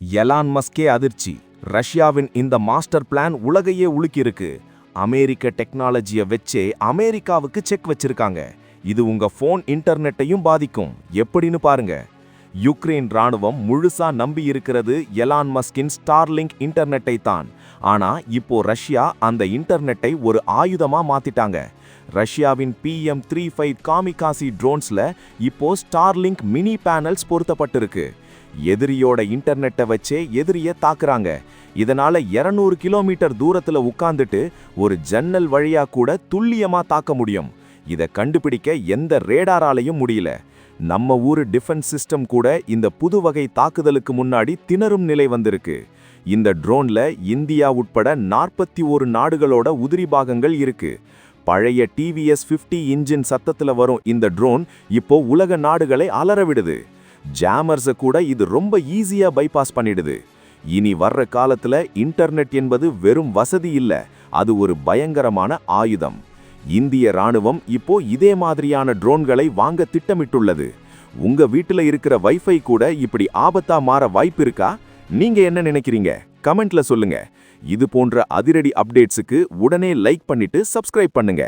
Elon மஸ்கே அதிர்ச்சி. ரஷ்யாவின் இந்த மாஸ்டர் பிளான் உலகையே உலுக்கியிருக்கு. அமெரிக்க டெக்னாலஜியை வச்சே அமெரிக்காவுக்கு செக் வச்சிருக்காங்க. இது உங்க போன் இன்டர்நெட்டையும் பாதிக்கும். எப்படின்னு பாருங்க. யுக்ரைன் ராணுவம் முழுசா நம்பி இருக்கிறது எலான் மஸ்கின் ஸ்டார்லிங்க் இன்டர்நெட்டை தான். ஆனா இப்போ ரஷ்யா அந்த இன்டர்நெட்டை ஒரு ஆயுதமா மாத்திட்டாங்க. ரஷ்யாவின் PM-35 காமிகாசி ட்ரோன்ஸ்ல இப்போ ஸ்டார்லிங்க் மினி பேனல்ஸ் பொருத்தப்பட்டிருக்கு. எதிரியோட இன்டர்நெட்டை வச்சே எதிரிய தாக்குறாங்க. இதனால 200 கிலோமீட்டர் தூரத்துல உட்கார்ந்துட்டு ஒரு ஜன்னல் வழியா கூட துல்லியமா தாக்க முடியும். இதை கண்டுபிடிக்க எந்த ரேடாராலையும் முடியல. நம்ம ஊரு டிஃபென்ஸ் சிஸ்டம் கூட இந்த புது வகை தாக்குதலுக்கு முன்னாடி திணறும் நிலை வந்திருக்கு. இந்த ட்ரோன்ல இந்தியா உட்பட 41 நாடுகளோட உதிரி பாகங்கள் இருக்கு. பழைய TVS 50 இன்ஜின் சத்தத்துல வரும் இந்த ட்ரோன் இப்போ உலக நாடுகளை அலறவிடுது. ஜாமர்ஸை கூட இது ரொம்ப ஈஸியா பைபாஸ் பண்ணிடுது. இனி வர்ற காலத்துல இன்டர்நெட் என்பது வெறும் வசதி இல்ல, அது ஒரு பயங்கரமான ஆயுதம். இந்திய ராணுவம் இப்போ இதே மாதிரியான ட்ரோன்களை வாங்க திட்டமிட்டுள்ளது. உங்க வீட்டுல இருக்கிற வைஃபை கூட இப்படி ஆபத்தா மாற வாய்ப்பு இருக்கா? நீங்க என்ன நினைக்கிறீங்க? கமெண்ட்ல சொல்லுங்க. இது போன்ற அதிரடி அப்டேட்ஸுக்கு உடனே லைக் பண்ணிட்டு சப்ஸ்கிரைப் பண்ணுங்க.